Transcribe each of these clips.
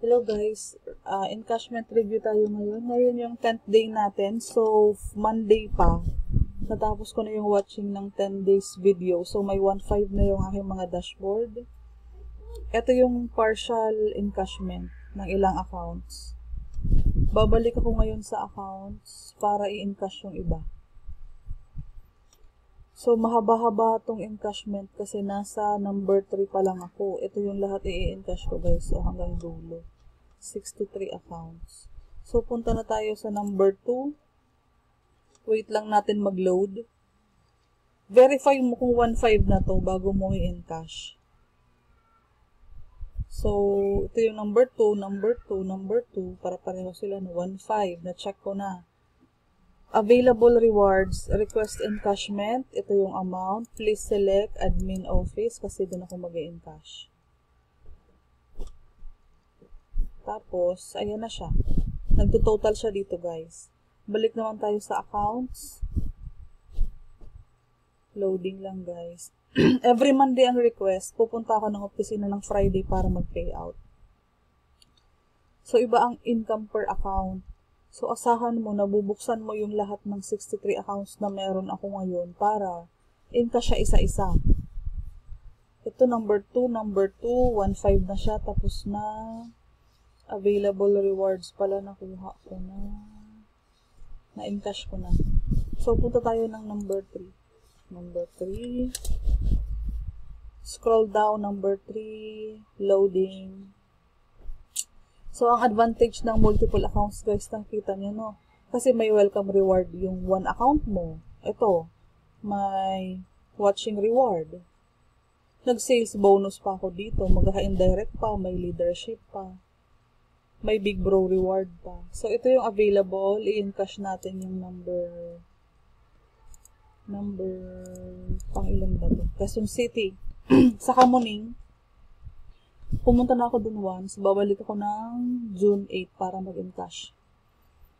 Hello guys, encashment review tayo ngayon. Ngayon yung 10th day natin. So, Monday pa. Natapos ko na yung watching ng 10 days video. So, may 1.5 na yung aking mga dashboard. Ito yung partial encashment ng ilang accounts. Babalik ako ngayon sa accounts para i-encash yung iba. So, mahaba-haba itong encashment kasi nasa number 3 pa lang ako. Ito yung lahat i-encash ko guys. So, hanggang dulo. 63 accounts. So, punta na tayo sa number 2. Wait lang natin mag-load. Verify mo kung 1.5 na to bago mo i-encash. So, ito yung number 2, number 2, number 2. Para pareho sila na 1.5. Na-check ko na. Available rewards, request encashment. Ito yung amount. Please select admin office kasi doon ako mag-i-encash. Tapos, ayan na siya. Nagto-total siya dito, guys. Balik naman tayo sa accounts. Loading lang, guys. Every Monday ang request. Pupunta ako ng opisina ng Friday para mag-payout. So, iba ang income per account. So, asahan mo, nabubuksan mo yung lahat ng 63 accounts na meron ako ngayon para encash siya isa-isa. Ito, number 2, 1.5 na siya. Tapos na... Available rewards pala nakuha ko na. Na-encash ko na. So, punta tayo ng number 3. Number 3. Scroll down, number 3. Loading. So, ang advantage ng multiple accounts, guys, nakita nyo, no? Kasi may welcome reward yung one account mo. Ito, may watching reward. Nag-sales bonus pa ako dito. Magka-indirect pa, may leadership pa. May big bro reward pa. So, ito yung available. I-encash natin yung number pang ilan ba ito? Quezon City. Sa Kamuning, pumunta na ako dun once. Babalik ako ng June 8 para mag-encash.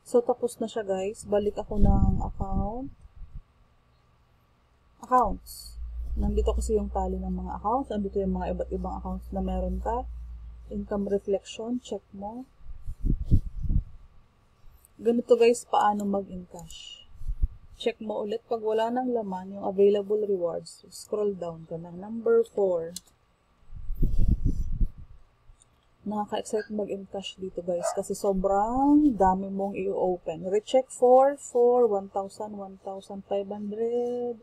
So, tapos na siya, guys. Balik ako ng accounts. Nandito kasi yung tally ng mga accounts. Nandito yung mga iba't ibang accounts na meron ka. Income reflection, check mo. Ganito guys, paano mag-encash. Check mo ulit pag wala nang laman yung available rewards. Scroll down ka na. Number 4. Nakaka-excite mag-encash dito guys kasi sobrang dami mong i-open. Recheck 4, 1,000, 1,500.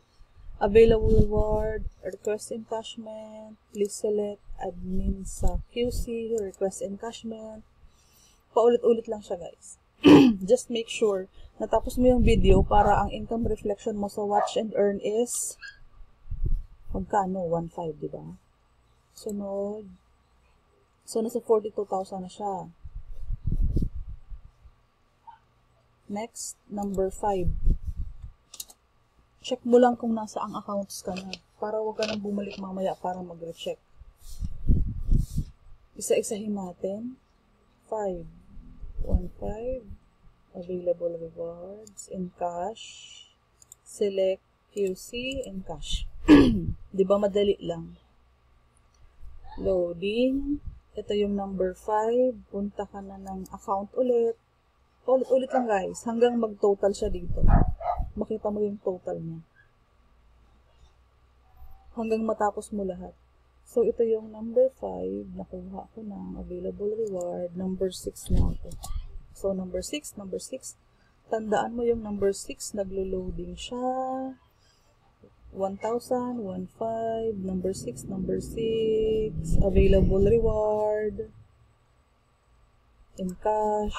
Available reward, request encashment, please select admin sa QC, request encashment. Paulit-ulit lang siya guys. Just make sure natapos mo yung video para ang income reflection mo sa watch and earn is magkano? 1.5, diba? Sunod. So, nasa 42,000 na siya. Next, number 5. Check mo lang kung nasa ang accounts ka na. Para huwag ka nang bumalik mamaya para mag-recheck. Isa-isahin natin. 5. 1.5. Available rewards. Encash. Select QC. Encash. Diba madali lang? Loading. Ito yung number 5. Punta ka na ng account ulit. Ulit-ulit lang guys. Hanggang mag-total siya dito. Makita mo yung total niya. Hanggang matapos mo lahat. So, ito yung number 5. Nakuha ko ng available reward. Number 6 na ako. So, number 6. Tandaan mo yung number 6. Naglo-loading siya. 1,000, 1.5. Number 6. Available reward. Encash.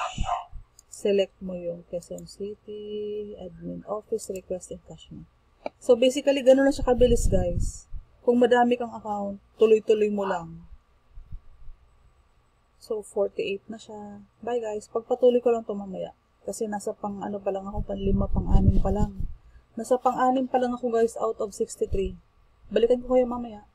Select mo yung Quezon City, admin office, request encashment. So, basically, ganun lang siya kabilis, guys. Kung madami kang account, tuloy-tuloy mo lang. So, 48 na siya. Bye, guys. Pagpatuloy ko lang ito mamaya. Kasi nasa pang-ano pa lang ako, pang-5, pang-6 pa lang. Nasa pang-6 pa lang ako, guys, out of 63. Balikan ko kayo mamaya.